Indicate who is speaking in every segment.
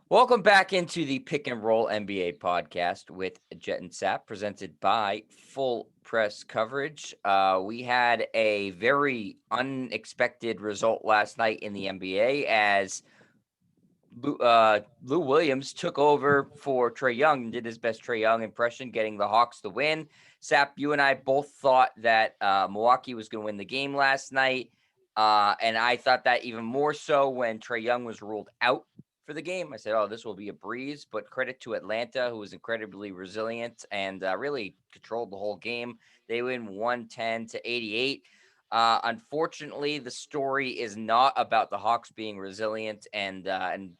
Speaker 1: Welcome back into the Pick and Roll NBA podcast with Jet and Sap, presented by Full Press Coverage. We had a very unexpected result last night in the NBA as Lou Williams took over for Trae Young and did his best Trae Young impression, getting the Hawks the win. Sap, you and I both thought that Milwaukee was going to win the game last night. And I thought that even more so when Trae Young was ruled out for the game. I said, oh, this will be a breeze. But credit to Atlanta, who was incredibly resilient and really controlled the whole game. They win 110-88. Unfortunately, the story is not about the Hawks being resilient and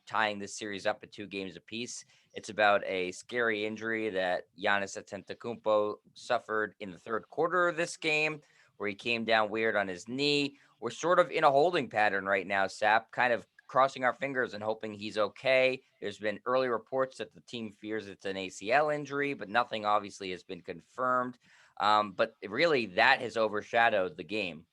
Speaker 1: tying this series up at 2 games apiece. It's about a scary injury that Giannis Antetokounmpo suffered in the third quarter of this game, where he came down weird on his knee. We're sort of in a holding pattern right now, Sap, kind of crossing our fingers and hoping he's okay. There's been early reports that the team fears it's an ACL injury, but nothing obviously has been confirmed. But really, that has overshadowed the game.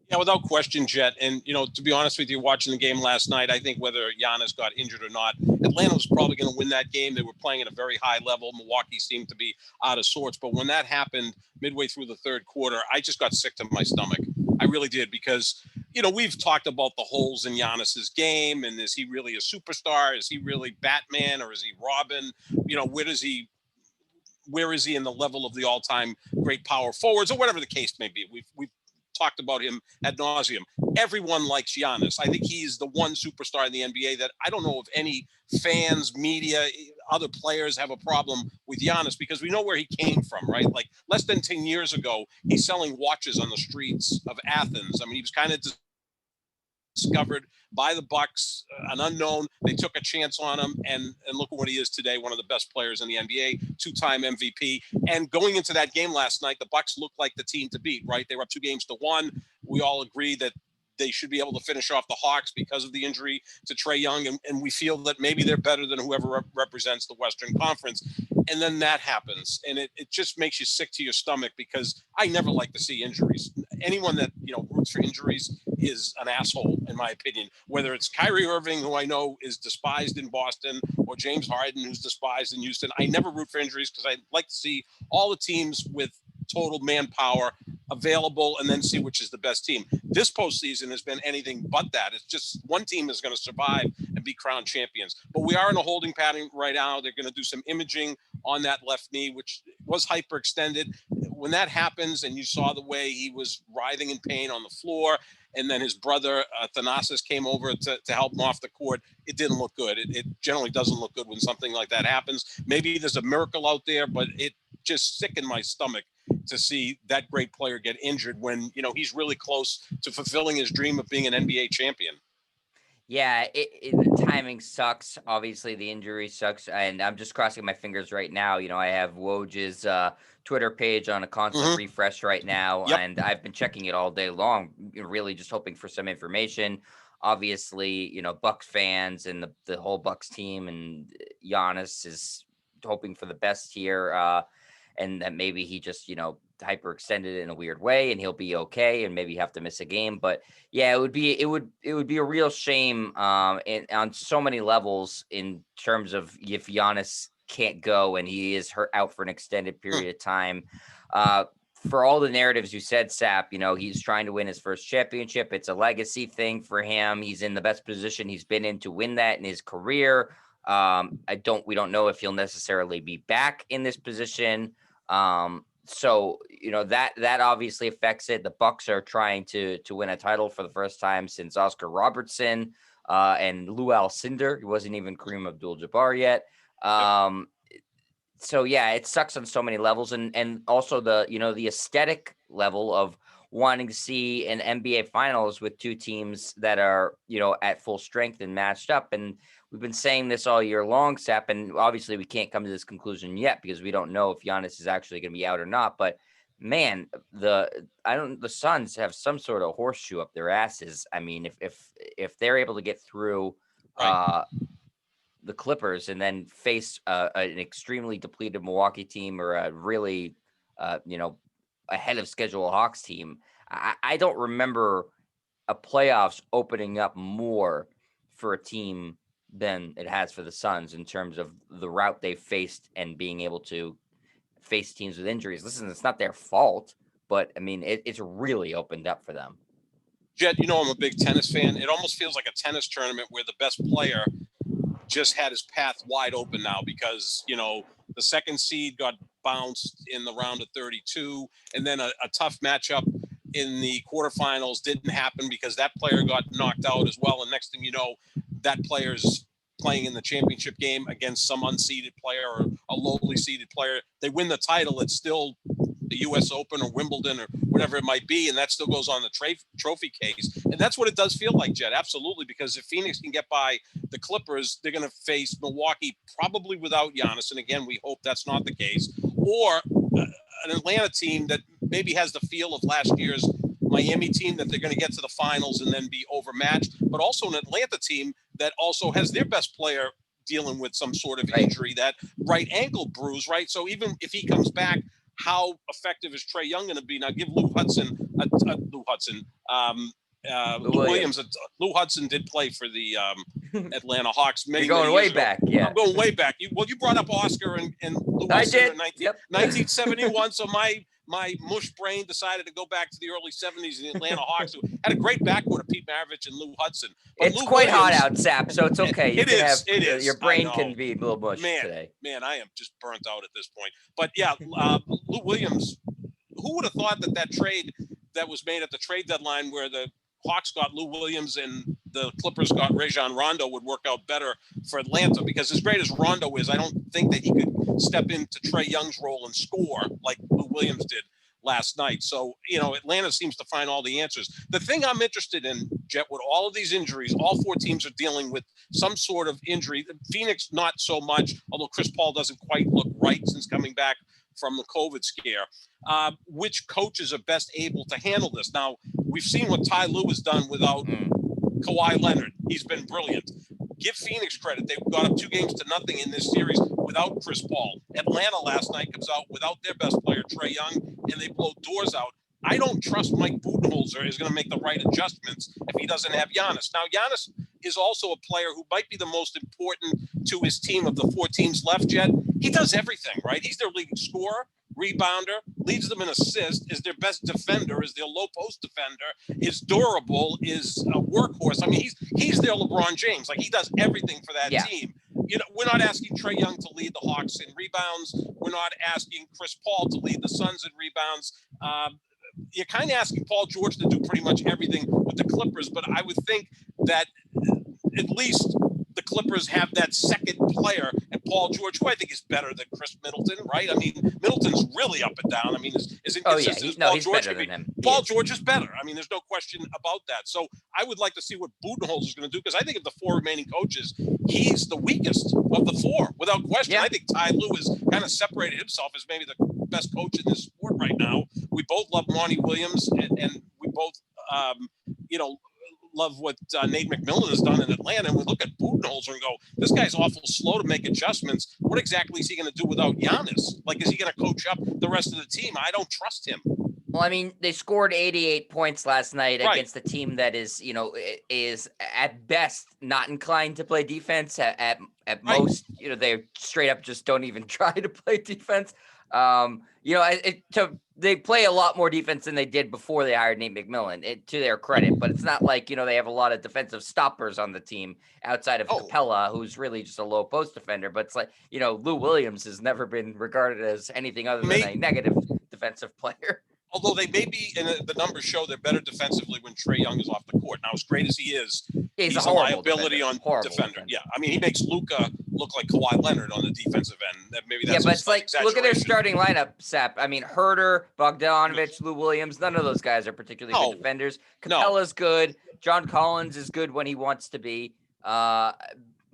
Speaker 2: Yeah, without question, Jet. And, to be honest with you, watching the game last night, I think whether Giannis got injured or not, Atlanta was probably going to win that game. They were playing at a very high level. Milwaukee seemed to be out of sorts. But when that happened midway through the third quarter, I just got sick to my stomach. I really did because, we've talked about the holes in Giannis's game. And is he really a superstar? Is he really Batman or is he Robin? Where is he in the level of the all-time great power forwards or whatever the case may be? We've talked about him ad nauseum. Everyone likes Giannis. I think he's the one superstar in the NBA that I don't know if any fans, media, other players have a problem with Giannis because we know where he came from, right? Like less than 10 years ago, he's selling watches on the streets of Athens. I mean, he was kind of discovered by the Bucks, an unknown. They took a chance on him, and look at what he is today, one of the best players in the NBA, two-time MVP. And going into that game last night, the Bucks looked like the team to beat, right? They were up 2-1. We all agree that they should be able to finish off the Hawks because of the injury to Trae Young, and we feel that maybe they're better than whoever represents the Western Conference. And then that happens, and it just makes you sick to your stomach because I never like to see injuries. Anyone that roots for injuries is an asshole, in my opinion. Whether it's Kyrie Irving, who I know is despised in Boston, or James Harden, who's despised in Houston, I never root for injuries because I like to see all the teams with total manpower available and then see which is the best team. This postseason has been anything but that. It's just one team is going to survive and be crowned champions. But we are in a holding pattern right now. They're going to do some imaging on that left knee, which was hyperextended. When that happens and you saw the way he was writhing in pain on the floor, and then his brother Thanasis came over to help him off the court, it didn't look good. It generally doesn't look good when something like that happens. Maybe there's a miracle out there, but it just sickened my stomach to see that great player get injured when he's really close to fulfilling his dream of being an NBA champion.
Speaker 1: Yeah, the timing sucks. Obviously, the injury sucks, and I'm just crossing my fingers right now. I have Woj's Twitter page on a constant
Speaker 2: Mm-hmm.
Speaker 1: refresh right now,
Speaker 2: Yep.
Speaker 1: and I've been checking it all day long, really just hoping for some information. Obviously, Bucks fans and the whole Bucks team and Giannis is hoping for the best here, and that maybe he just hyperextended in a weird way, and he'll be okay, and maybe have to miss a game, but yeah, it would be a real shame on so many levels in terms of if Giannis can't go and he is hurt out for an extended period of time. Uh, for all the narratives you said, Sap, he's trying to win his first championship. It's a legacy thing for him. He's in the best position he's been in to win that in his career. We don't know if he'll necessarily be back in this position. So that obviously affects it. The Bucks are trying to win a title for the first time since Oscar Robertson and Lou Alcindor. He wasn't even Kareem Abdul-Jabbar yet.
Speaker 2: Yep.
Speaker 1: So yeah, it sucks on so many levels, and also the aesthetic level of wanting to see an NBA Finals with two teams that are at full strength and matched up. And we've been saying this all year long, Sap, and obviously we can't come to this conclusion yet because we don't know if Giannis is actually going to be out or not. But man, the Suns have some sort of horseshoe up their asses. I mean, if they're able to get through
Speaker 2: Right.
Speaker 1: the Clippers and then face an extremely depleted Milwaukee team or a really ahead of schedule Hawks team, I don't remember a playoffs opening up more for a team than it has for the Suns in terms of the route they faced and being able to face teams with injuries. Listen, it's not their fault, but I mean, it's really opened up for them.
Speaker 2: Jed, you know I'm a big tennis fan. It almost feels like a tennis tournament where the best player just had his path wide open now because, the second seed got bounced in the round of 32, and then a tough matchup in the quarterfinals didn't happen because that player got knocked out as well. And next thing you know, that player's playing in the championship game against some unseeded player or a lowly seeded player. They win the title. It's still the U.S. Open or Wimbledon or whatever it might be, and that still goes on the trophy case. And that's what it does feel like, Jed, absolutely, because if Phoenix can get by the Clippers, they're going to face Milwaukee probably without Giannis, and again, we hope that's not the case, or an Atlanta team that maybe has the feel of last year's Miami team, that they're going to get to the finals and then be overmatched, but also an Atlanta team that also has their best player dealing with some sort of injury, that right ankle bruise, right? So even if he comes back, how effective is Trae Young going to be? Now give Lou Williams. Lou Hudson did play for the Atlanta Hawks many,
Speaker 1: You're going
Speaker 2: many
Speaker 1: way
Speaker 2: years ago.
Speaker 1: back, yeah.
Speaker 2: I'm going way back. You brought up Oscar and Lou Hudson in 1971, so my mush brain decided to go back to the early 70s in the Atlanta Hawks, who had a great backcourt of Pete Maravich and Lou Hudson.
Speaker 1: But it's
Speaker 2: Lou
Speaker 1: quite
Speaker 2: Williams,
Speaker 1: hot out, Sap, so it's okay.
Speaker 2: It is.
Speaker 1: Your brain can be a little mush today.
Speaker 2: Man, I am just burnt out at this point. But yeah, Lou Williams, who would have thought that trade that was made at the trade deadline where the Hawks got Lou Williams and the Clippers got Rajon Rondo would work out better for Atlanta? Because as great as Rondo is, I don't think that he could step into Trae Young's role and score like Lou Williams did last night. So, Atlanta seems to find all the answers. The thing I'm interested in, Jet, with all of these injuries, all four teams are dealing with some sort of injury. Phoenix, not so much, although Chris Paul doesn't quite look right since coming back from the COVID scare. Which coaches are best able to handle this? Now, we've seen what Ty Lue has done without Kawhi Leonard. He's been brilliant. Give Phoenix credit. They got up 2-0 in this series without Chris Paul. Atlanta last night comes out without their best player, Trae Young, and they blow doors out. I don't trust Mike Budenholzer is going to make the right adjustments if he doesn't have Giannis. Now, Giannis is also a player who might be the most important to his team of the four teams left yet. He does everything, right? He's their leading scorer, rebounder, leads them in assists, is their best defender, is their low post defender, is durable, is a workhorse. I mean, he's their LeBron James. Like, he does everything for that team. We're not asking Trae Young to lead the Hawks in rebounds. We're not asking Chris Paul to lead the Suns in rebounds. You're kind of asking Paul George to do pretty much everything with the Clippers, but I would think that at least the Clippers have that second player, and Paul George, who I think is better than Chris Middleton, right? I mean, Middleton's really up and down. I mean, as inconsistent as Paul George can be. Paul George is better. I mean, there's no question about that. So I would like to see what Budenholzer is going to do, because I think of the four remaining coaches, he's the weakest of the four, without question. I think Ty Lue has kind of separated himself as maybe the best coach in this sport right now. We both love Monty Williams, and we both, love what Nate McMillan has done in Atlanta. And we look at Budenholzer and go, this guy's awful slow to make adjustments. What exactly is he going to do without Giannis? Like, is he going to coach up the rest of the team? I don't trust him.
Speaker 1: Well, I mean, they scored 88 points last night against a team that is at best not inclined to play defense. At most, they straight up just don't even try to play defense. They play a lot more defense than they did before they hired Nate McMillan, to their credit. But it's not like, they have a lot of defensive stoppers on the team outside of Capella, who's really just a low post defender. But it's like, Lou Williams has never been regarded as anything other than a negative defensive player.
Speaker 2: Although they may be, and the numbers show they're better defensively when Trae Young is off the court. Now, as great as he is, he's a liability defender. Yeah, I mean, he makes Luka look like Kawhi Leonard on the defensive end. Maybe that's
Speaker 1: but it's like, look at their starting lineup, Sap. I mean, Herter, Bogdanovich, Lou Williams, none of those guys are particularly good defenders. Capella's good. John Collins is good when he wants to be.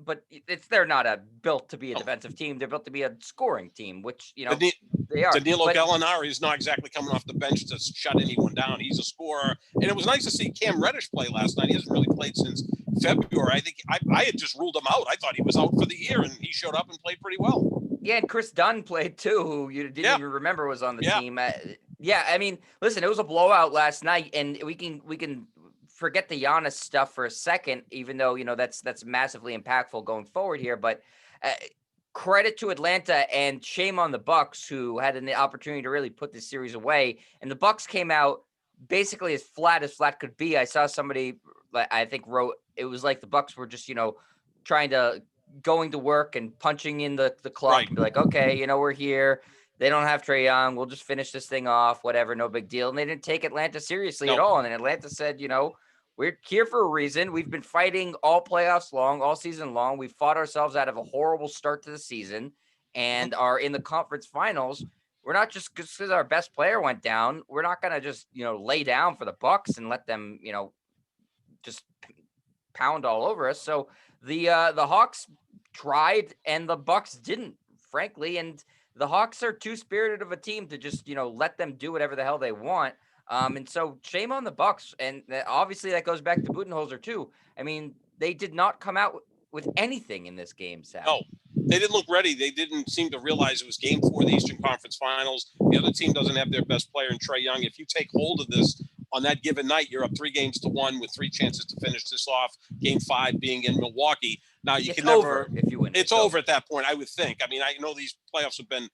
Speaker 1: But they're not built to be a defensive team. They're built to be a scoring team, which, they are.
Speaker 2: Danilo Gallinari is not exactly coming off the bench to shut anyone down. He's a scorer. And it was nice to see Cam Reddish play last night. He hasn't really played since February. I think I had just ruled him out. I thought he was out for the year, and he showed up and played pretty well.
Speaker 1: Yeah, and Chris Dunn played too, who you didn't even remember was on the team. I mean, listen, it was a blowout last night, and we can forget the Giannis stuff for a second, even though, that's massively impactful going forward here. But uh, credit to Atlanta and shame on the Bucks, who had an opportunity to really put this series away. And the Bucks came out basically as flat could be. I saw somebody, I think, wrote it was like the Bucks were just, trying to going to work and punching in the clock
Speaker 2: Right.
Speaker 1: and be like, okay, we're here. They don't have Trae Young. We'll just finish this thing off, whatever, no big deal. And they didn't take Atlanta seriously at
Speaker 2: No.
Speaker 1: all. And then Atlanta said, we're here for a reason. We've been fighting all playoffs long, all season long. We've fought ourselves out of a horrible start to the season and are in the conference finals. We're not just because our best player went down. We're not going to just, lay down for the Bucks and let them, just pound all over us. So the Hawks tried and the Bucks didn't, frankly. And the Hawks are too spirited of a team to just, let them do whatever the hell they want. And so shame on the Bucks. And obviously that goes back to Budenholzer too. I mean, they did not come out with anything in this game, Sam.
Speaker 2: No, they didn't look ready. They didn't seem to realize it was game 4 of the Eastern Conference Finals. The other team doesn't have their best player in Trae Young. If you take hold of this on that given night, you're up 3-1 with 3 chances to finish this off. Game 5 being in Milwaukee. Now you can never.
Speaker 1: If you win,
Speaker 2: it's over at that point, I would think. I mean, I know these playoffs have been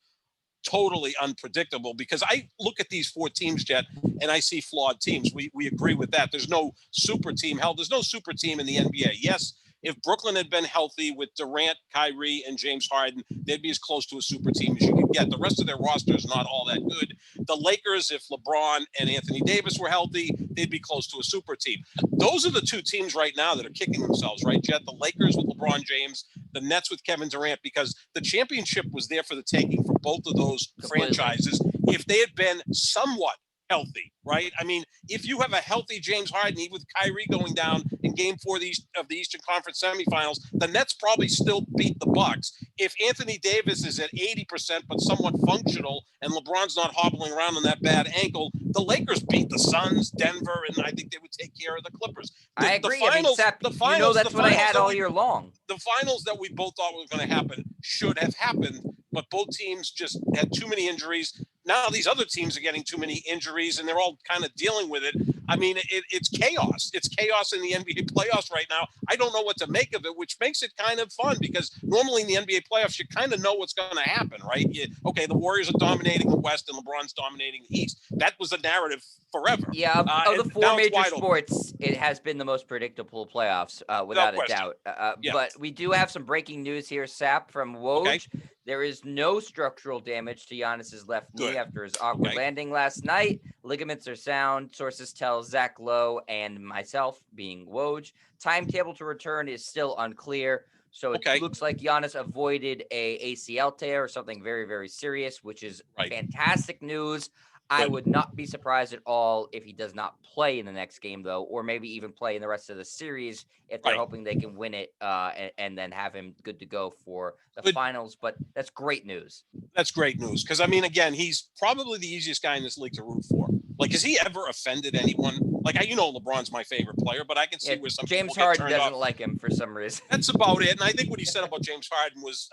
Speaker 2: totally unpredictable because I look at these 4 teams, Jet, and I see flawed teams. We agree with that. There's no super team. Hell, there's no super team in the NBA. Yes, if Brooklyn had been healthy with Durant, Kyrie, and James Harden, they'd be as close to a super team as you could get. The rest of their roster is not all that good. The Lakers, if LeBron and Anthony Davis were healthy, they'd be close to a super team. Those are the 2 teams right now that are kicking themselves, right, Jet? The Lakers with LeBron James, the Nets with Kevin Durant, because the championship was there for the taking for both of those franchises if they had been somewhat healthy, right? I mean, if you have a healthy James Harden, even with Kyrie going down in game 4 of the Eastern Conference semifinals, the Nets probably still beat the Bucks. If Anthony Davis is at 80% but somewhat functional and LeBron's not hobbling around on that bad ankle, the Lakers beat the Suns, Denver, and I think they would take care of the Clippers.
Speaker 1: I agree. That's what I had all year long.
Speaker 2: The finals that we both thought was going to happen should have happened, but both teams just had too many injuries. Now these other teams are getting too many injuries, and they're all kind of dealing with it. I mean, it's chaos. It's chaos in the NBA playoffs right now. I don't know what to make of it, which makes it kind of fun because normally in the NBA playoffs, you kind of know what's going to happen, right? Okay, the Warriors are dominating the West and LeBron's dominating the East. That was the narrative forever.
Speaker 1: Yeah, of the 4 major sports, it has been the most predictable playoffs, without a doubt.
Speaker 2: Yeah.
Speaker 1: But we do have some breaking news here, Sap, from Woj.
Speaker 2: Okay.
Speaker 1: There is no structural damage to Giannis's left knee after his awkward landing last night. Ligaments are sound, sources tell Zach Lowe and myself, being Woj. Timetable to return is still unclear. So it looks like Giannis avoided a ACL tear or something very, very serious, which is fantastic news. I would not be surprised at all if he does not play in the next game, though, or maybe even play in the rest of the series if they're hoping they can win it and then have him good to go for the finals. But that's great news.
Speaker 2: That's great news because, I mean, again, he's probably the easiest guy in this league to root for. Like, has he ever offended anyone? Like, LeBron's my favorite player, but I can see where some
Speaker 1: James
Speaker 2: people get
Speaker 1: Harden doesn't like him for some reason.
Speaker 2: That's about it. And I think what he said about James Harden was,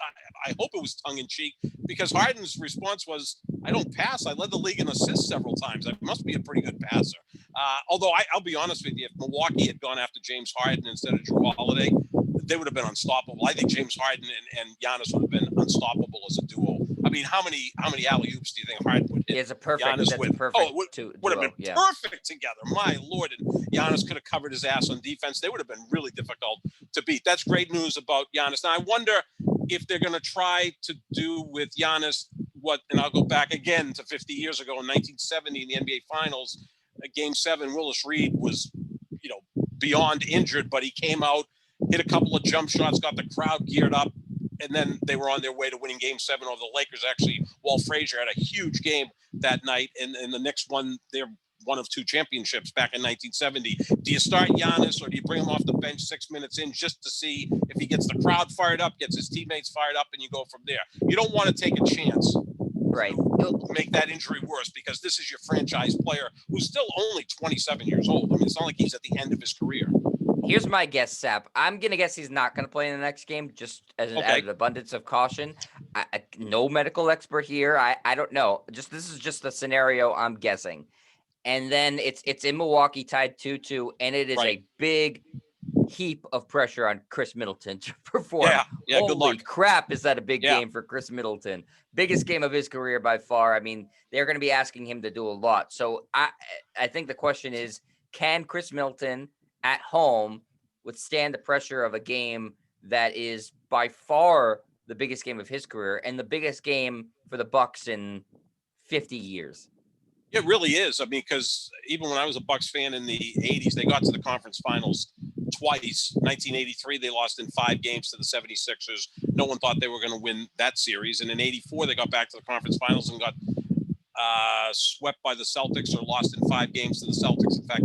Speaker 2: I hope it was tongue-in-cheek, because Harden's response was, I don't pass. I led the league in assists several times. I must be a pretty good passer. Although I'll be honest with you, if Milwaukee had gone after James Harden instead of Drew Holiday, they would have been unstoppable. I think James Harden and Giannis would have been unstoppable as a duo. I mean, how many alley-oops do you think Harden would hit?
Speaker 1: It's a perfect.
Speaker 2: Giannis
Speaker 1: that's
Speaker 2: with?
Speaker 1: A perfect.
Speaker 2: Would have been perfect together. My Lord, and Giannis could have covered his ass on defense. They would have been really difficult to beat. That's great news about Giannis. Now I wonder if they're going to try to do with Giannis and I'll go back again to 50 years ago in 1970 in the NBA Finals, Game 7. Willis Reed was, beyond injured, but he came out, hit a couple of jump shots, got the crowd geared up, and then they were on their way to winning Game 7 over the Lakers. Actually, Walt Frazier had a huge game that night, and the Knicks won their one of 2 championships back in 1970. Do you start Giannis or do you bring him off the bench 6 minutes in just to see if he gets the crowd fired up, gets his teammates fired up, and you go from there? You don't want to take a chance.
Speaker 1: Right.
Speaker 2: Make that injury worse because this is your franchise player who's still only 27 years old. I mean, it's not like he's at the end of his career.
Speaker 1: Here's my guess, Sap. I'm going to guess he's not going to play in the next game, just as out of abundance of caution. No medical expert here. I don't know. This is just a scenario I'm guessing. and then it's in Milwaukee tied 2-2, and it is
Speaker 2: Right.
Speaker 1: a big heap of pressure on Chris Middleton to perform.
Speaker 2: Yeah. Yeah. Good
Speaker 1: Holy
Speaker 2: luck.
Speaker 1: crap, is that a big
Speaker 2: Yeah.
Speaker 1: game for Chris Middleton? Biggest game of his career by far. I mean, they're going to be asking him to do a lot. So I think the question is, can Chris Middleton at home withstand the pressure of a game that is by far the biggest game of his career and the biggest game for the Bucks in 50 years?
Speaker 2: It really is. I mean, because even when I was a Bucks fan in the '80s, they got to the conference finals twice. 1983, they lost in 5 games to the 76ers. No one thought they were going to win that series. And in '84, they got back to the conference finals and got swept by the Celtics, or lost in 5 games to the Celtics. In fact,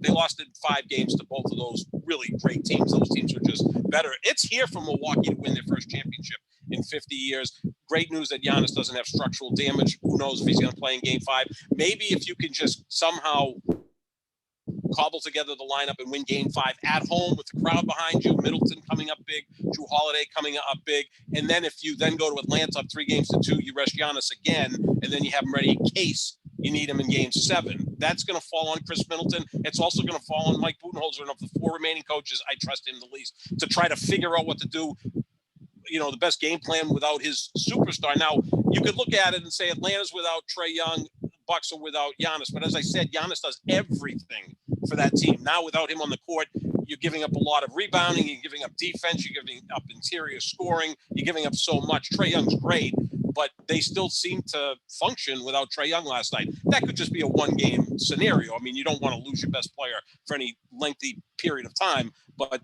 Speaker 2: they lost in 5 games to both of those really great teams. Those teams were just better. It's here for Milwaukee to win their first championship in 50 years. Great news that Giannis doesn't have structural damage. Who knows if he's going to play in Game 5. Maybe if you can just somehow cobble together the lineup and win Game 5 at home with the crowd behind you, Middleton coming up big, Drew Holiday coming up big, and then if you then go to Atlanta up 3-2, you rest Giannis again, and then you have him ready in case you need him in Game 7. That's going to fall on Chris Middleton. It's also going to fall on Mike Budenholzer, and of the 4 remaining coaches, I trust him the least to try to figure out what to do. The best game plan without his superstar. Now, you could look at it and say Atlanta's without Trae Young, Bucks are without Giannis. But as I said, Giannis does everything for that team. Now, without him on the court, you're giving up a lot of rebounding, you're giving up defense, you're giving up interior scoring, you're giving up so much. Trae Young's great, but they still seem to function without Trae Young last night. That could just be a one-game scenario. I mean, you don't want to lose your best player for any lengthy period of time, but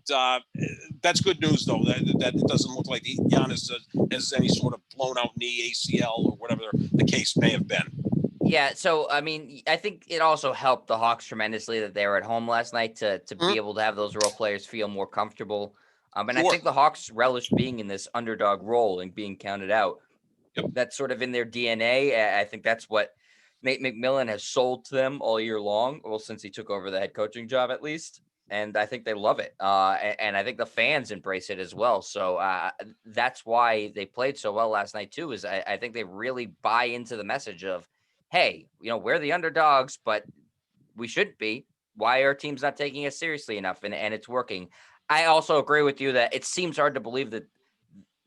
Speaker 2: that's good news, though, that it doesn't look like Giannis has any sort of blown-out knee, ACL, or whatever the case may have been.
Speaker 1: Yeah, so I mean, I think it also helped the Hawks tremendously that they were at home last night to be able to have those role players feel more comfortable. And I
Speaker 2: Sure.
Speaker 1: think the Hawks relished being in this underdog role and being counted out.
Speaker 2: Yep.
Speaker 1: That's sort of in their DNA. I think that's what Nate McMillan has sold to them all year long. Well, since he took over the head coaching job, at least. And I think they love it. And I think the fans embrace it as well. So that's why they played so well last night, too, is I think they really buy into the message of, hey, we're the underdogs, but we shouldn't be. Why are teams not taking us seriously enough? And it's working. I also agree with you that it seems hard to believe that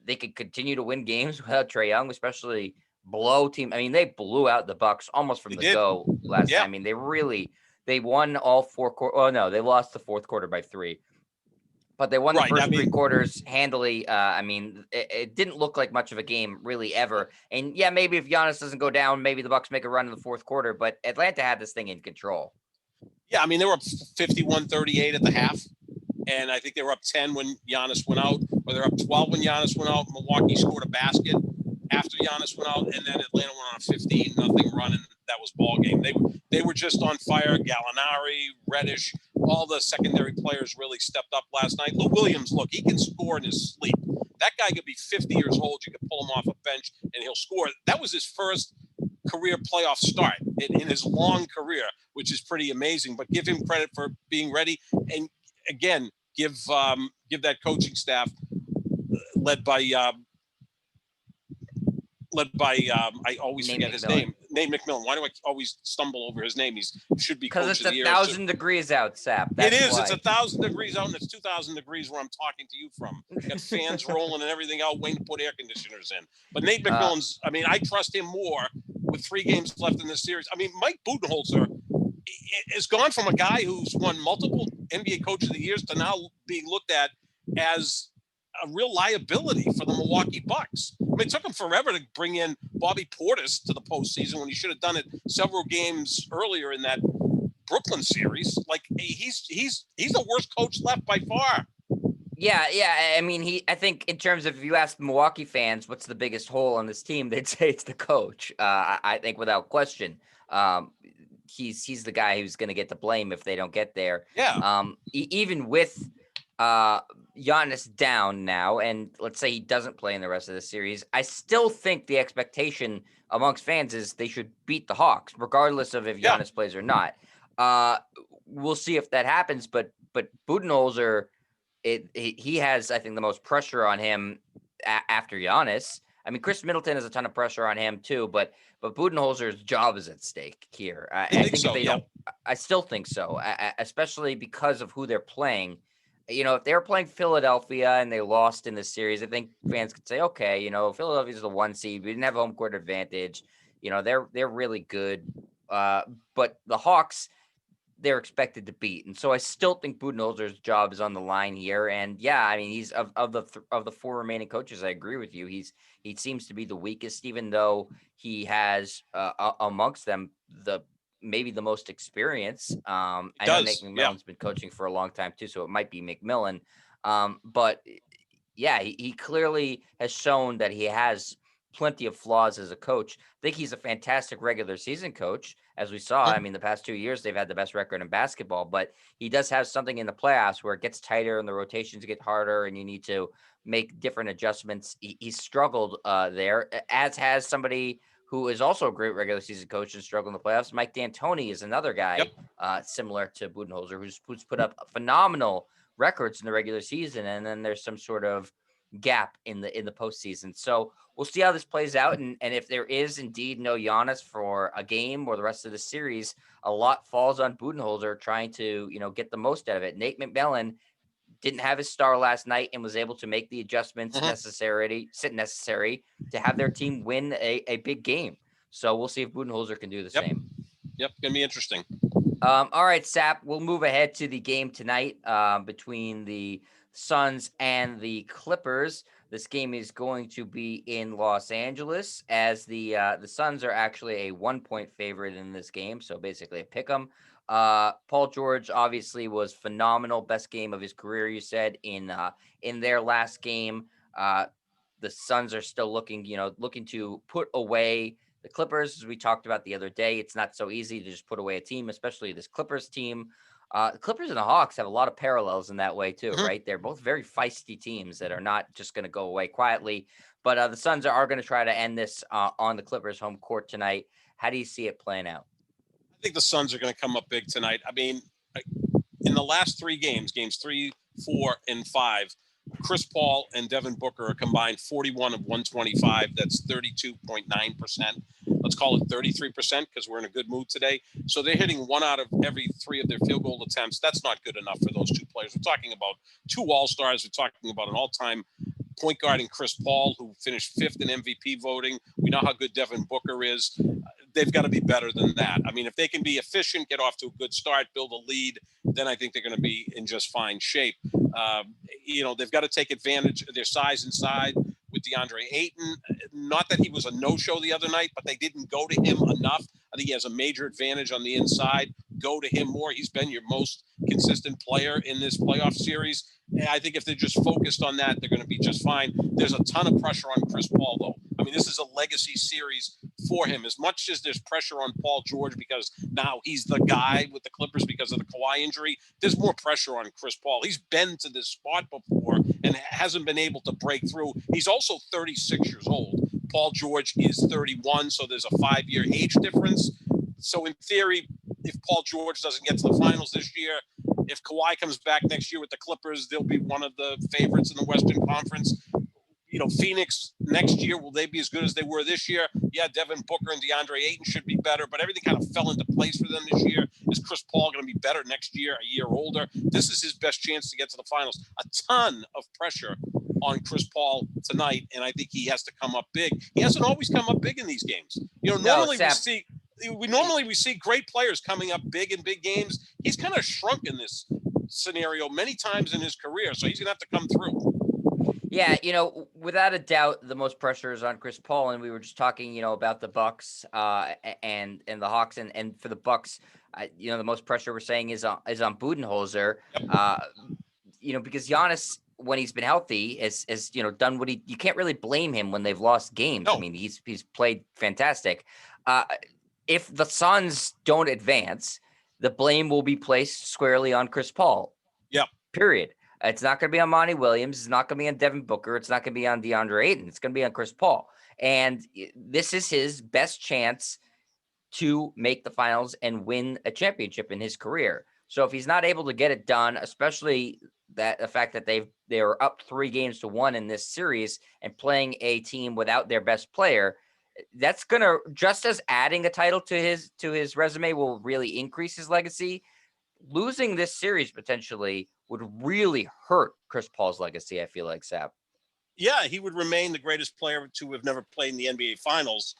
Speaker 1: they could continue to win games without Trae Young, especially blow team. I mean, they blew out the Bucks almost from the go last night. I mean, they won all 4 quarters. Oh no, they lost the 4th quarter by 3. But they won the first 3 quarters handily. I mean, it didn't look like much of a game really ever. And yeah, maybe if Giannis doesn't go down, maybe the Bucks make a run in the 4th quarter. But Atlanta had this thing in control.
Speaker 2: Yeah, I mean, they were up 51-38 at the half. And I think they were up 10 when Giannis went out, or they're up 12 when Giannis went out. Milwaukee scored a basket after Giannis went out, and then Atlanta went on a 15-0 run, and that was ball game. They were just on fire. Gallinari, Reddish, all the secondary players really stepped up last night. Lou Williams, look, he can score in his sleep. That guy could be 50 years old. You could pull him off a bench, and he'll score. That was his first career playoff start in his long career, which is pretty amazing. But give him credit for being ready. And again, give that coaching staff led by I always forget his name. Nate McMillan. Why do I always stumble over his name? He should be coach of the year.
Speaker 1: Because it's 1,000 degrees out, Sap.
Speaker 2: It is. Why. It's 1,000 degrees out, and it's 2,000 degrees where I'm talking to you from. Got fans rolling and everything out, waiting to put air conditioners in. But Nate McMillan's. I mean, I trust him more with 3 games left in this series. I mean, Mike Budenholzer has gone from a guy who's won multiple NBA Coach of the Years to now being looked at as a real liability for the Milwaukee Bucks. I mean, it took him forever to bring in Bobby Portis to the postseason when he should have done it several games earlier in that Brooklyn series. Like, he's the worst coach left by far.
Speaker 1: Yeah. I mean, I think in terms of, if you ask Milwaukee fans what's the biggest hole on this team, they'd say it's the coach. I think without question. He's the guy who's going to get the blame if they don't get there.
Speaker 2: Yeah.
Speaker 1: Even with Giannis down now, and let's say he doesn't play in the rest of the series, I still think the expectation amongst fans is they should beat the Hawks, regardless of if Giannis plays or not. We'll see if that happens, but Budenholzer, he has, I think, the most pressure on him after Giannis. I mean, Chris Middleton has a ton of pressure on him too, but Budenholzer's job is at stake here.
Speaker 2: I
Speaker 1: I
Speaker 2: think
Speaker 1: think if
Speaker 2: so.
Speaker 1: they
Speaker 2: Yeah.
Speaker 1: don't, I still think so, especially because of who they're playing. If they were playing Philadelphia and they lost in this series, I think fans could say, okay, Philadelphia's the 1 seed. We didn't have home court advantage. They're really good. But the Hawks, they're expected to beat. And so I still think Budenholzer's job is on the line here. And yeah, I mean, he's of the four remaining coaches. I agree with you. He seems to be the weakest, even though he has amongst them maybe the most experience.
Speaker 2: It
Speaker 1: I know Nate
Speaker 2: does. Yeah.
Speaker 1: McMillan's been coaching for a long time too, so it might be McMillan. But yeah, he clearly has shown that he has plenty of flaws as a coach. I think he's a fantastic regular season coach, as we saw.
Speaker 2: Mhm.
Speaker 1: I mean, the past 2 years they've had the best record in basketball, but he does have something in the playoffs where it gets tighter and the rotations get harder, and you need to make different adjustments. He's struggled there, as has somebody who is also a great regular season coach and struggled in the playoffs. Mike D'Antoni is another
Speaker 2: Yep.
Speaker 1: guy similar to Budenholzer who's put up phenomenal records in the regular season, and then there's some sort of gap in the postseason. So we'll see how this plays out, and if there is indeed no Giannis for a game or the rest of the series, a lot falls on Budenholzer trying to get the most out of it. Nate McMillan didn't have his star last night and was able to make the adjustments
Speaker 2: Mhm.
Speaker 1: necessary to have their team win a big game. So we'll see if Budenholzer can do the
Speaker 2: Yep.
Speaker 1: same.
Speaker 2: Yep. Gonna be interesting.
Speaker 1: All right, Sap, we'll move ahead to the game tonight between the Suns and the Clippers. This game is going to be in Los Angeles, as the Suns are actually a 1-point favorite in this game, so basically a pick 'em. Paul George obviously was phenomenal, best game of his career. You said in their last game. The Suns are still looking to put away the Clippers, as we talked about the other day. It's not so easy to just put away a team, especially this Clippers team. The Clippers and the Hawks have a lot of parallels in that way too,
Speaker 2: Mhm.
Speaker 1: right? They're both very feisty teams that are not just going to go away quietly. But the Suns are going to try to end this on the Clippers' home court tonight. How do you see it playing out?
Speaker 2: I think the Suns are going to come up big tonight. I mean, in the last three games 3, 4, and 5, Chris Paul and Devin Booker are combined 41 of 125. That's 32.9%. Let's call it 33% because we're in a good mood today. So they're hitting 1 out of every 3 of their field goal attempts. That's not good enough for those two players. We're talking about 2 All-Stars. We're talking about an all-time point guard in Chris Paul, who finished 5th in MVP voting. We know how good Devin Booker is. They've got to be better than that. I mean, if they can be efficient, get off to a good start, build a lead, then I think they're going to be in just fine shape. They've got to take advantage of their size inside with DeAndre Ayton. Not that he was a no-show the other night, but they didn't go to him enough. I think he has a major advantage on the inside. Go to him more. He's been your most consistent player in this playoff series. And I think if they're just focused on that, they're going to be just fine. There's a ton of pressure on Chris Paul, though. I mean, this is a legacy series for him. As much as there's pressure on Paul George because now he's the guy with the Clippers because of the Kawhi injury, there's more pressure on Chris Paul. He's been to this spot before and hasn't been able to break through. He's also 36 years old. Paul George is 31, so there's a 5-year age difference. So in theory, if Paul George doesn't get to the finals this year, if Kawhi comes back next year with the Clippers, they'll be one of the favorites in the Western Conference. Phoenix next year, will they be as good as they were this year? Yeah, Devin Booker and DeAndre Ayton should be better, but everything kind of fell into place for them this year. Is Chris Paul going to be better next year, a year older? This is his best chance to get to the finals. A ton of pressure on Chris Paul tonight, and I think he has to come up big. He hasn't always come up big in these games.
Speaker 1: No,
Speaker 2: Normally
Speaker 1: Sap,
Speaker 2: we see great players coming up big in big games. He's kind of shrunk in this scenario many times in his career, so he's going to have to come through.
Speaker 1: Yeah, without a doubt, the most pressure is on Chris Paul, and we were just talking, about the Bucks, and the Hawks, and for the Bucks, the most pressure we're saying is on Budenholzer, because Giannis, when he's been healthy, has done what you can't really blame him when they've lost games.
Speaker 2: No.
Speaker 1: I mean, he's played fantastic. If the Suns don't advance, the blame will be placed squarely on Chris Paul.
Speaker 2: Yep.
Speaker 1: Period. It's not going to be on Monty Williams. It's not going to be on Devin Booker. It's not going to be on DeAndre Ayton. It's going to be on Chris Paul. And this is his best chance to make the finals and win a championship in his career. So if he's not able to get it done, especially that the fact that they were up 3-1 in this series and playing a team without their best player, that's gonna, just as adding a title to his resume will really increase his legacy. Losing this series potentially would really hurt Chris Paul's legacy, I feel like, Sap.
Speaker 2: Yeah, he would remain the greatest player to have never played in the NBA Finals,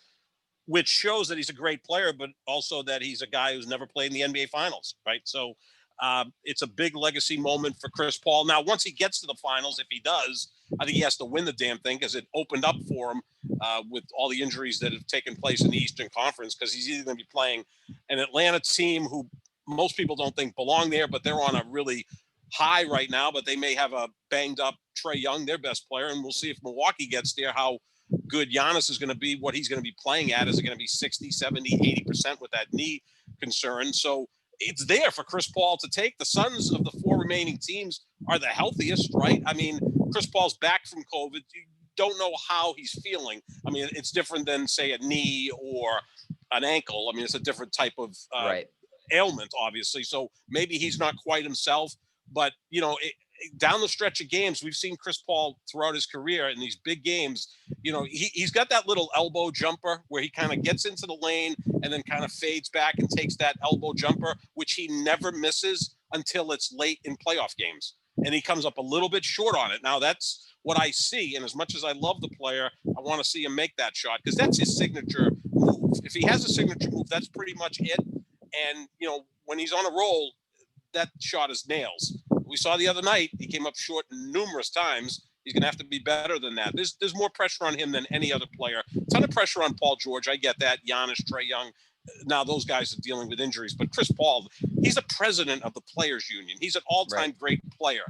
Speaker 2: which shows that he's a great player, but also that he's a guy who's never played in the NBA Finals, right? So it's a big legacy moment for Chris Paul. Now, once he gets to the finals, if he does, I think he has to win the damn thing because it opened up for him with all the injuries that have taken place in the Eastern Conference, because he's either going to be playing an Atlanta team who most people don't think belong there, but they're on a really high right now, but they may have a banged up Trae Young, their best player, and we'll see if Milwaukee gets there, how good Giannis is going to be, what he's going to be playing at. Is it going to be 60, 70, 80% with that knee concern? So it's there for Chris Paul to take. The Suns of the 4 remaining teams are the healthiest, right? I mean, Chris Paul's back from COVID. You don't know how he's feeling. I mean, it's different than, say, a knee or an ankle. I mean, it's a different type of
Speaker 1: Right.
Speaker 2: ailment, obviously. So maybe he's not quite himself, but, you know, down the stretch of games, we've seen Chris Paul throughout his career in these big games. You know, he's got that little elbow jumper where he kind of gets into the lane and then kind of fades back and takes that elbow jumper, which he never misses until it's late in playoff games. And he comes up a little bit short on it. Now, that's what I see. And as much as I love the player, I want to see him make that shot because that's his signature move. If he has a signature move, that's pretty much it. And, you know, when he's on a roll, that shot is nails. We saw the other night, he came up short numerous times. He's going to have to be better than that. There's more pressure on him than any other player. A ton of pressure on Paul George. I get that. Giannis, Trae Young. Now those guys are dealing with injuries. But Chris Paul, he's the president of the Players Union. He's an all-time great player.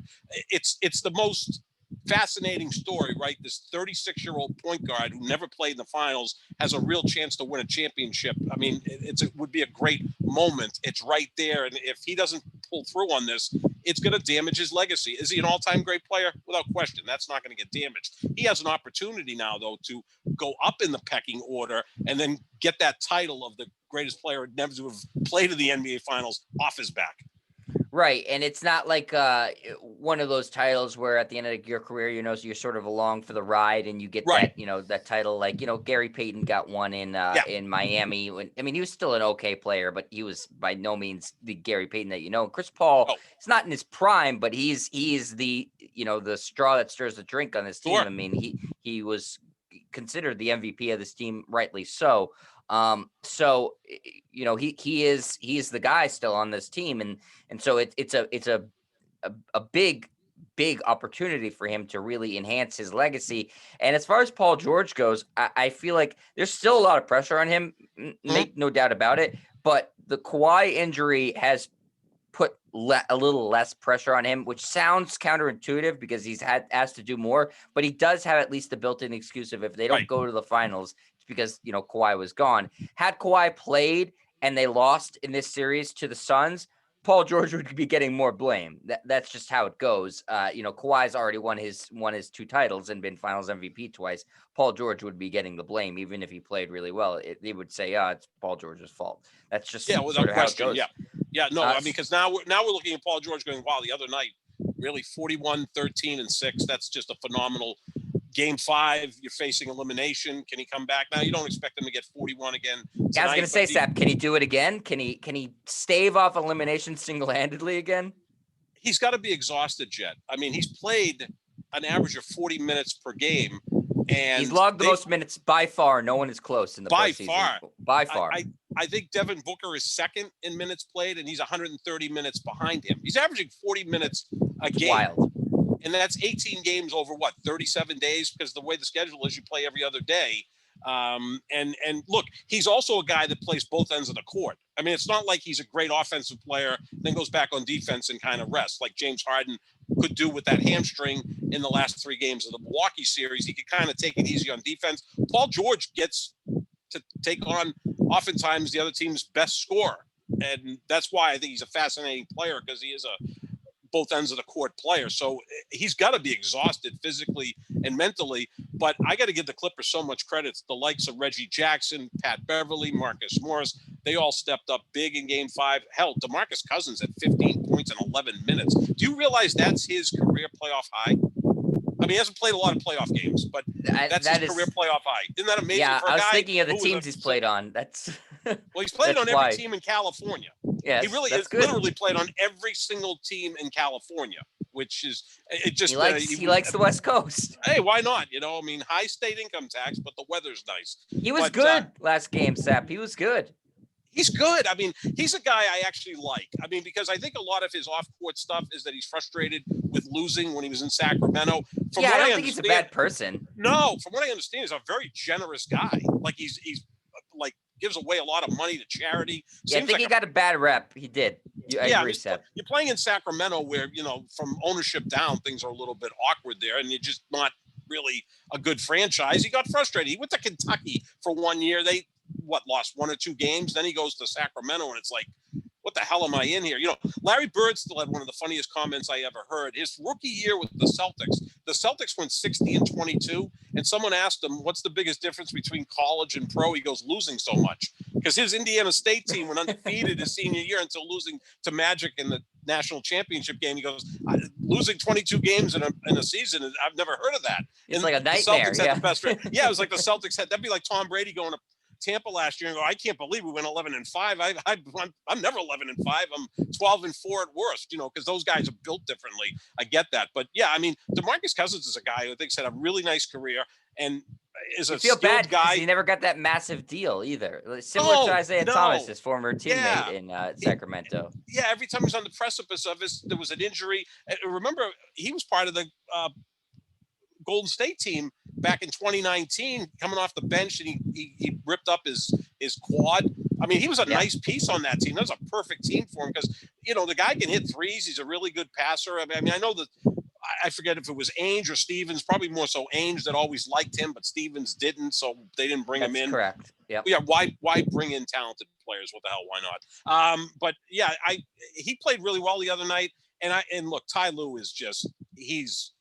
Speaker 2: It's the most fascinating story, right? This 36-year-old point guard who never played in the finals has a real chance to win a championship. I mean, it would be a great moment. It's right there. And if he doesn't pull through on this, it's going to damage his legacy. Is he an all-time great player? Without question, that's not going to get damaged. He has an opportunity now, though, to go up in the pecking order and then get that title of the greatest player never to have played in the NBA Finals off his back.
Speaker 1: Right. And it's not like one of those titles where at the end of your career, you know, so you're sort of along for the ride and you get that, you know, that title. Like, you know, Gary Payton got one in Miami. I mean, he was still an okay player, but he was by no means the Gary Payton that, you know. Chris Paul, he's not in his prime, but he is the, you know, the straw that stirs the drink on this team.
Speaker 2: Sure.
Speaker 1: I mean, he was considered the MVP of this team, rightly so. So, you know, he is the guy still on this team. And so it's a big opportunity for him to really enhance his legacy. And as far as Paul George goes, I feel like there's still a lot of pressure on him, make no doubt about it. But the Kawhi injury has put a little less pressure on him, which sounds counterintuitive because he's asked to do more, but he does have at least the built-in excuse of if they don't go to the finals, it's because, you know, Kawhi was gone. Had Kawhi played and they lost in this series to the Suns, Paul George would be getting more blame. That's just how it goes. You know, Kawhi's already won his 2 titles and been Finals MVP twice. We'll George would be getting the blame, even if he played really well. They would say, it's Paul George's fault. That's just
Speaker 2: without question.
Speaker 1: How it goes.
Speaker 2: No, I mean, because now we're looking at Paul George going, wow, the other night, really 41, 13, and 6. That's just a phenomenal Game 5. You're facing elimination. Can he come back? Now you don't expect him to get 41 again tonight,
Speaker 1: I was going to say, Sap, can he do it again? Can he stave off elimination single-handedly again?
Speaker 2: He's got to be exhausted, Jet. I mean, he's played an average of 40 minutes per game. And
Speaker 1: he's logged the most minutes by far. No one is close in the postseason. By far.
Speaker 2: I think Devin Booker is second in minutes played, and he's 130 minutes behind him. He's averaging 40 minutes a game.
Speaker 1: Wild.
Speaker 2: And that's 18 games over 37 days, because the way the schedule is, you play every other day. And look, he's also a guy that plays both ends of the court. I mean, it's not like he's a great offensive player, then goes back on defense and kind of rests like James Harden could do with that hamstring in the last 3 games of the Milwaukee series. He could kind of take it easy on defense. Paul George gets to take on oftentimes the other team's best scorer. And that's why I think he's a fascinating player, because he is a both ends of the court player. So he's got to be exhausted physically and mentally. But I got to give the Clippers so much credit. The likes of Reggie Jackson, Pat Beverly, Marcus Morris, They all stepped up big in Game 5. Hell, DeMarcus Cousins had 15 points in 11 minutes. Do you realize that's his career playoff high? I mean, he hasn't played a lot of playoff games, but that's his career playoff high. Isn't that amazing
Speaker 1: Yeah,
Speaker 2: for a
Speaker 1: I was
Speaker 2: guy
Speaker 1: thinking of the
Speaker 2: who
Speaker 1: teams he's played on. That's
Speaker 2: well, he's played
Speaker 1: that's
Speaker 2: on every
Speaker 1: why.
Speaker 2: team in California.
Speaker 1: Yes,
Speaker 2: he really
Speaker 1: that's
Speaker 2: is
Speaker 1: good.
Speaker 2: literally played on every single team in California, which is it. Just
Speaker 1: he likes the West Coast.
Speaker 2: Hey, why not? I mean, high state income tax, but the weather's nice.
Speaker 1: He was good last game, Sap. He was good.
Speaker 2: He's good. I mean, he's a guy I actually like. I mean, because I think a lot of his off-court stuff is that he's frustrated with losing when he was in Sacramento.
Speaker 1: I don't think he's a bad person.
Speaker 2: No, from what I understand, he's a very generous guy. Like he's like gives away a lot of money to charity.
Speaker 1: Yeah, I think he got a bad rep. He did. I agree, Sap.
Speaker 2: You're playing in Sacramento where, from ownership down, things are a little bit awkward there, and you're just not really a good franchise. He got frustrated. He went to Kentucky for 1 year. They lost 1 or 2 games. Then he goes to Sacramento, and it's like, what the hell am I in here? Larry Bird still had one of the funniest comments I ever heard. His rookie year with the Celtics went 60-22, and someone asked him, what's the biggest difference between college and pro? He goes, losing so much. Because his Indiana State team went undefeated his senior year until losing to Magic in the national championship game. He goes, losing 22 games in a season, I've never heard of that.
Speaker 1: It's like a nightmare.
Speaker 2: The Celtics had the best record. Yeah, it was like the Celtics had, that'd be like Tom Brady going to Tampa last year and go, I can't believe we went 11-5. I'm never 11-5. I'm 12-4 at worst, because those guys are built differently. I get that. But yeah, I mean, DeMarcus Cousins is a guy who I think's had a really nice career and is a skilled guy.
Speaker 1: He never got that massive deal either. Similar to Isaiah Thomas, his former teammate in Sacramento.
Speaker 2: Yeah, every time he was on the precipice of this, there was an injury. Remember, he was part of the Golden State team back in 2019, coming off the bench, and he ripped up his quad. I mean, he was a nice piece on that team. That was a perfect team for him because, the guy can hit threes. He's a really good passer. I mean, I know that I forget if it was Ainge or Stevens, probably more so Ainge that always liked him, but Stevens didn't, so they didn't bring him in.
Speaker 1: Correct. Yep.
Speaker 2: Yeah. Why bring in talented players? What the hell? Why not? But yeah, he played really well the other night. And look, Ty Lue is just, he's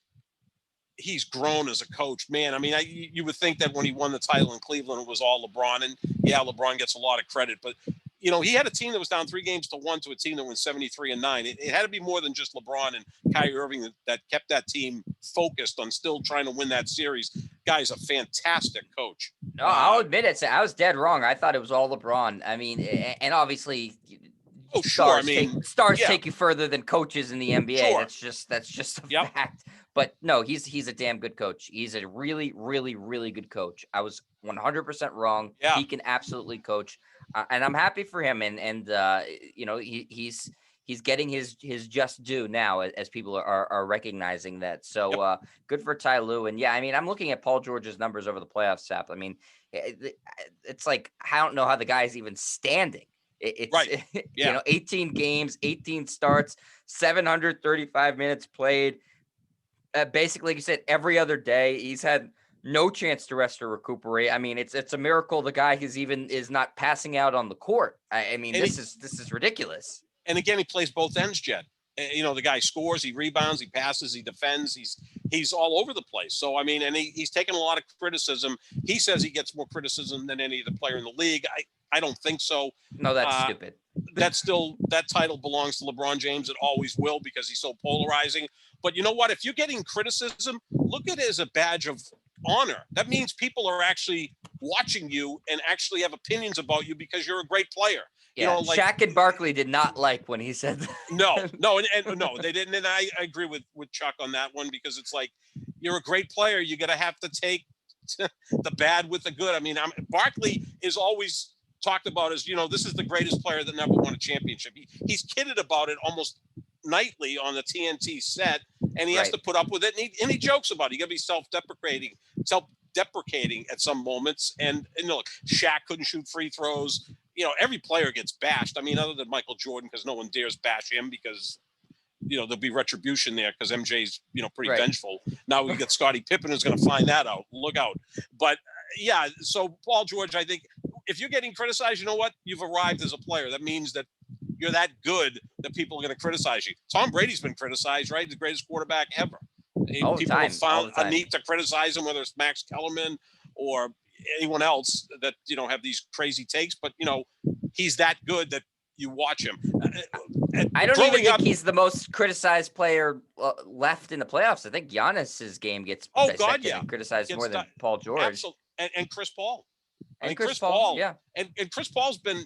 Speaker 2: grown as a coach, man. I mean, you would think that when he won the title in Cleveland, it was all LeBron, and yeah, LeBron gets a lot of credit, but he had a team that was down 3-1 to a team that went 73-9. It had to be more than just LeBron and Kyrie Irving that kept that team focused on still trying to win that series. Guy's a fantastic coach.
Speaker 1: No, I'll admit it. I was dead wrong. I thought it was all LeBron. I mean, and obviously,
Speaker 2: oh sure,
Speaker 1: stars take you further than coaches in the NBA.
Speaker 2: Sure.
Speaker 1: That's just a fact. But no, he's a damn good coach. He's a really, really, really good coach. I was 100% wrong.
Speaker 2: Yeah.
Speaker 1: He can absolutely coach, and I'm happy for him. And he's getting his just due now, as people are recognizing that. So good for Ty Lue. And yeah, I mean, I'm looking at Paul George's numbers over the playoffs, Sap. I mean, it's like I don't know how the guy's even standing. It's
Speaker 2: right. Yeah.
Speaker 1: 18 games, 18 starts, 735 minutes played. Basically, like you said, every other day he's had no chance to rest or recuperate. I mean, it's a miracle the guy is not passing out on the court. I mean, this is ridiculous.
Speaker 2: And again, he plays both ends, Jed. The guy scores, he rebounds, he passes, he defends. He's all over the place. So I mean, and he's taken a lot of criticism. He says he gets more criticism than any other player in the league. I don't think so.
Speaker 1: No, that's stupid.
Speaker 2: That title belongs to LeBron James. It always will because he's so polarizing. But you know what? If you're getting criticism, look at it as a badge of honor. That means people are actually watching you and actually have opinions about you because you're a great player.
Speaker 1: Yeah, Shaq and Barkley did not like when he said that.
Speaker 2: No, no, they didn't. And I agree with Chuck on that one because it's like, you're a great player. You're going to have to take the bad with the good. I mean, Barkley is always talked about as, this is the greatest player that never won a championship. He's kidded about it almost nightly on the TNT set, and he has to put up with it. And he jokes about it. You got to be self-deprecating at some moments. And look, Shaq couldn't shoot free throws. Every player gets bashed. I mean, other than Michael Jordan, because no one dares bash him because, there'll be retribution there because MJ's, pretty vengeful. Now we got Scottie Pippen who's going to find that out. Look out. But yeah, so Paul George, I think if you're getting criticized, you know what? You've arrived as a player. That means that you're that good that people are going to criticize you. Tom Brady's been criticized, right? The greatest quarterback ever. People have found a need to criticize him, whether it's Max Kellerman or anyone else that, have these crazy takes. But, he's that good that you watch him.
Speaker 1: I don't even think he's the most criticized player left in the playoffs. I think Giannis's game gets dissected and criticized more than Paul George.
Speaker 2: Absolutely. And Chris Paul.
Speaker 1: Chris Paul, yeah.
Speaker 2: And Chris Paul's been,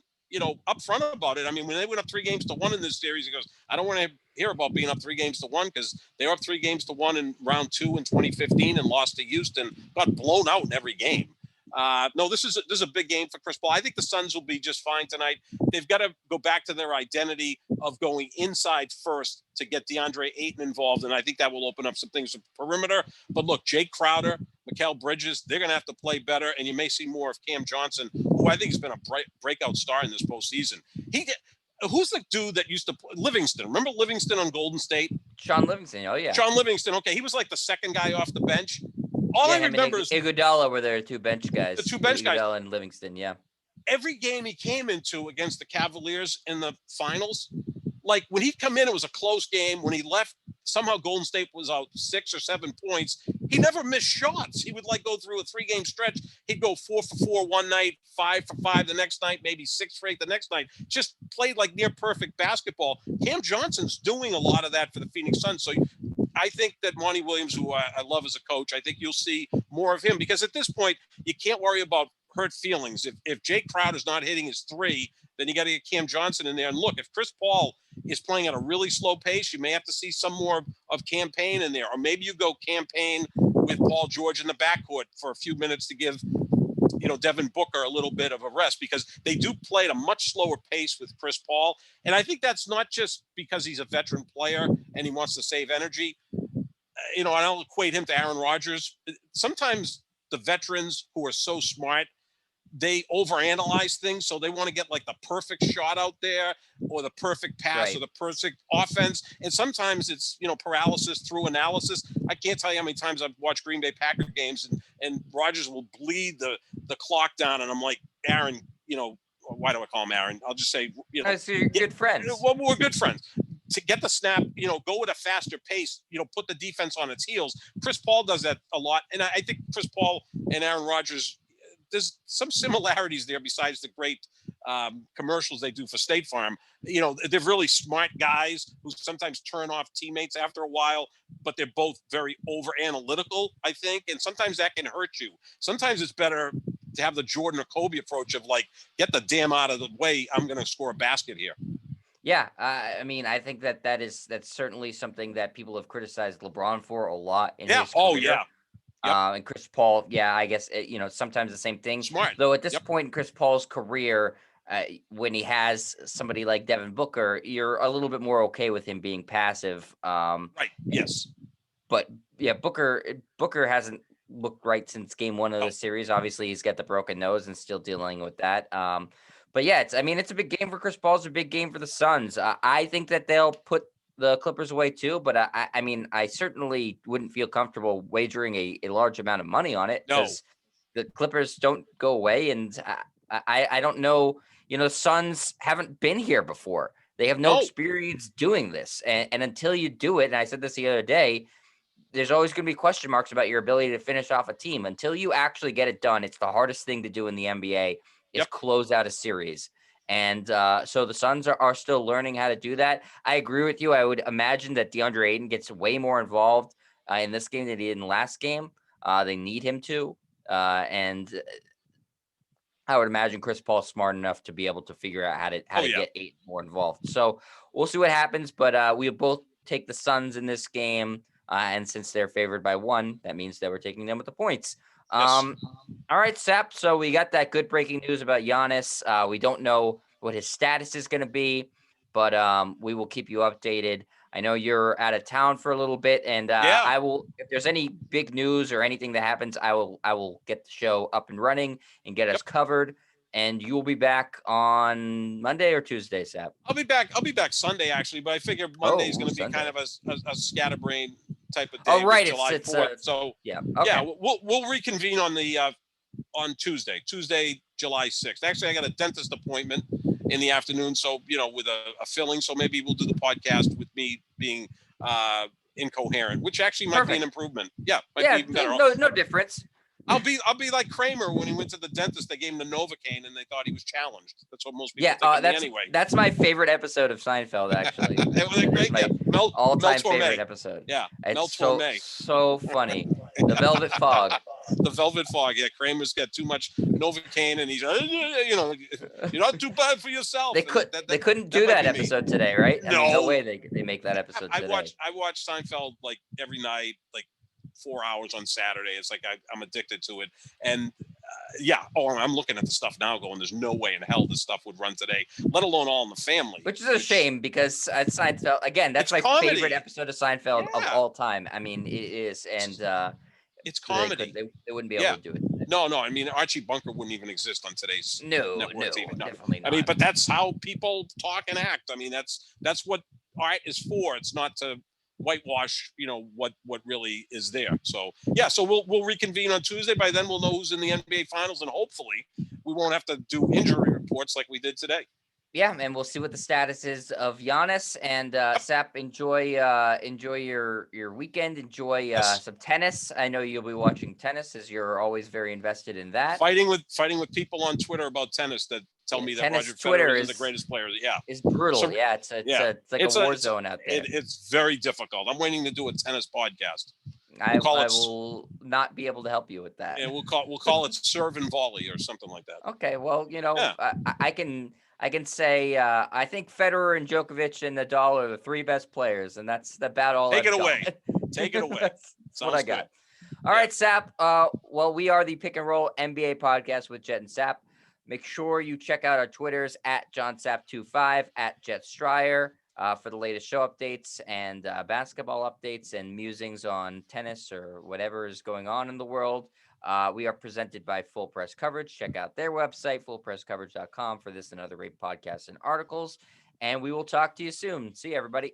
Speaker 2: upfront about it. I mean, when they went up 3-1 in this series, he goes, I don't want to hear about being up 3-1 because they were up 3-1 in round 2 in 2015 and lost to Houston, got blown out in every game. No, this is a big game for Chris Paul. I think the Suns will be just fine tonight. They've got to go back to their identity of going inside first to get DeAndre Ayton involved, and I think that will open up some things with perimeter. But look, Jake Crowder, Mikal Bridges, they're going to have to play better, and you may see more of Cam Johnson, who I think has been a breakout star in this postseason. Who's the dude that used to play? Livingston? Remember Livingston on Golden State?
Speaker 1: Shaun Livingston. Oh, yeah.
Speaker 2: Shaun Livingston. Okay, he was like the second guy off the bench. All I remember is
Speaker 1: Iguodala were their two bench guys.
Speaker 2: The two bench guys.
Speaker 1: Iguodala and Livingston, yeah.
Speaker 2: Every game he came into against the Cavaliers in the finals, like when he'd come in, it was a close game. When he left, somehow Golden State was out 6 or 7 points. He never missed shots. He would go through a 3-game stretch. He'd go 4 for 4 one night, 5 for 5 the next night, maybe 6 for 8 the next night. Just played like near perfect basketball. Cam Johnson's doing a lot of that for the Phoenix Suns. So I think that Monty Williams, who I love as a coach, I think you'll see more of him because at this point, you can't worry about hurt feelings. If Jake Crowder's not hitting his 3, then you got to get Cam Johnson in there. And look, if Chris Paul is playing at a really slow pace, you may have to see some more of Campaign in there. Or maybe you go Campaign with Paul George in the backcourt for a few minutes to give, Devin Booker a little bit of a rest because they do play at a much slower pace with Chris Paul. And I think that's not just because he's a veteran player and he wants to save energy. I don't equate him to Aaron Rodgers. Sometimes the veterans who are so smart, they overanalyze things. So they want to get like the perfect shot out there or the perfect pass or the perfect offense. And sometimes it's, paralysis through analysis. I can't tell you how many times I've watched Green Bay Packer games and Rodgers will bleed the clock down. And I'm like, Aaron, why do I call him Aaron? I'll just say,
Speaker 1: so you're good friends.
Speaker 2: Well, we're good friends. To get the snap, go at a faster pace, put the defense on its heels. Chris Paul does that a lot. And I think Chris Paul and Aaron Rodgers, there's some similarities there besides the great commercials they do for State Farm. They're really smart guys who sometimes turn off teammates after a while, but they're both very over analytical, I think. And sometimes that can hurt you. Sometimes it's better to have the Jordan or Kobe approach of get the damn out of the way. I'm going to score a basket here.
Speaker 1: Yeah, I think that's certainly something that people have criticized LeBron for a lot in his career.
Speaker 2: Oh, yeah. Yep.
Speaker 1: And Chris Paul, I guess, sometimes the same thing.
Speaker 2: Smart.
Speaker 1: Though at this point in Chris Paul's career, when he has somebody like Devin Booker, you're a little bit more okay with him being passive.
Speaker 2: Right. Yes.
Speaker 1: But yeah, Booker hasn't looked right since game 1 of the series. Obviously, he's got the broken nose and still dealing with that. But yeah, it's a big game for Chris Paul. It's a big game for the Suns. I think that they'll put the Clippers away too, but I certainly wouldn't feel comfortable wagering a large amount of money on it because the Clippers don't go away. And I don't know, the Suns haven't been here before. They have no experience doing this. And until you do it, and I said this the other day, there's always going to be question marks about your ability to finish off a team. Until you actually get it done, it's the hardest thing to do in the NBA is close out a series. And so the Suns are still learning how to do that. I agree with you. I would imagine that DeAndre Ayton gets way more involved in this game than he did in the last game. They need him to. And I would imagine Chris Paul's smart enough to be able to figure out how to get Ayton more involved. So we'll see what happens. But we both take the Suns in this game. And since they're favored by 1, that means that we're taking them with the points. All right, Sap. So we got that good breaking news about Giannis. We don't know what his status is going to be, but we will keep you updated. I know you're out of town for a little bit, and I will. If there's any big news or anything that happens, I will get the show up and running and get us covered. And you will be back on Monday or Tuesday, Sap?
Speaker 2: I'll be back Sunday actually, but I figure Monday is going to be kind of a scatterbrain type of day.
Speaker 1: Oh, right.
Speaker 2: July 4th. So we'll reconvene on Tuesday, July 6th. Actually, I got a dentist appointment in the afternoon. So, with a filling. So maybe we'll do the podcast with me being incoherent, which actually might be an improvement. Yeah. Might be even better.
Speaker 1: No difference.
Speaker 2: I'll be like Kramer when he went to the dentist. They gave him the Novocaine and they thought he was challenged. That's what most people
Speaker 1: Yeah,
Speaker 2: think of me
Speaker 1: that's
Speaker 2: anyway.
Speaker 1: that's my favorite episode of Seinfeld. Actually,
Speaker 2: It was a
Speaker 1: it's
Speaker 2: great, yeah.
Speaker 1: my
Speaker 2: Mel
Speaker 1: all-time favorite
Speaker 2: Torme.
Speaker 1: episode.
Speaker 2: Yeah, Mel
Speaker 1: It's
Speaker 2: Torme.
Speaker 1: so funny. The Velvet Fog.
Speaker 2: The Velvet Fog. Yeah, Kramer's got too much Novocaine, and he's you're not too bad for yourself. And
Speaker 1: They couldn't
Speaker 2: that
Speaker 1: do
Speaker 2: might
Speaker 1: that
Speaker 2: be me.
Speaker 1: episode today, right? I mean, no
Speaker 2: No,
Speaker 1: way they make that episode today.
Speaker 2: I watch Seinfeld like every night, like 4 hours on Saturday. It's like I'm addicted to it, and yeah. Oh, I'm looking at the stuff now, going, "There's no way in hell this stuff would run today, let alone All in the Family."
Speaker 1: Which is a shame because Seinfeld, again, that's
Speaker 2: It's
Speaker 1: my
Speaker 2: comedy.
Speaker 1: favorite episode of Seinfeld of
Speaker 2: Yeah,
Speaker 1: all time. I mean, it is, and
Speaker 2: it's
Speaker 1: they
Speaker 2: comedy.
Speaker 1: wouldn't be able
Speaker 2: Yeah.
Speaker 1: to do it today.
Speaker 2: No, no. I mean, Archie Bunker wouldn't even exist on today's
Speaker 1: No,
Speaker 2: network TV. No.
Speaker 1: definitely
Speaker 2: I mean,
Speaker 1: not.
Speaker 2: but that's how people talk and act. I mean, that's what art is for. It's not to whitewash, what really is there. So yeah, so we'll reconvene on Tuesday. By then, we'll know who's in the NBA Finals, and hopefully, we won't have to do injury reports like we did today.
Speaker 1: Yeah, and we'll see what the status is of Giannis and
Speaker 2: Yep.
Speaker 1: Sap. Enjoy your weekend. Enjoy
Speaker 2: Yes.
Speaker 1: some tennis. I know you'll be watching tennis as you're always very invested in that.
Speaker 2: Fighting with people on Twitter about tennis that tell me that
Speaker 1: tennis
Speaker 2: Roger
Speaker 1: Twitter
Speaker 2: Federer is the greatest player. Yeah,
Speaker 1: is brutal.
Speaker 2: So-
Speaker 1: Yeah, it's like a war zone out there.
Speaker 2: It's very difficult. I'm waiting to do a tennis podcast.
Speaker 1: I
Speaker 2: call it-
Speaker 1: will not be able to help you with that.
Speaker 2: Yeah, we'll call it serve and volley or something like that.
Speaker 1: Okay, well,
Speaker 2: Yeah.
Speaker 1: I can say I think Federer and Djokovic and Nadal are the three best players, and that's about all.
Speaker 2: Take
Speaker 1: I've
Speaker 2: it
Speaker 1: got.
Speaker 2: away. Take it away.
Speaker 1: That's what I
Speaker 2: Sounds
Speaker 1: got.
Speaker 2: good.
Speaker 1: All right, Sap. Well, we are the Pick and Roll NBA podcast with Jet and Sap. Make sure you check out our Twitters at JohnSap25 at Jet Stryer for the latest show updates and basketball updates and musings on tennis or whatever is going on in the world. We are presented by Full Press Coverage. Check out their website, fullpresscoverage.com, for this and other great podcasts and articles. And we will talk to you soon. See you, everybody.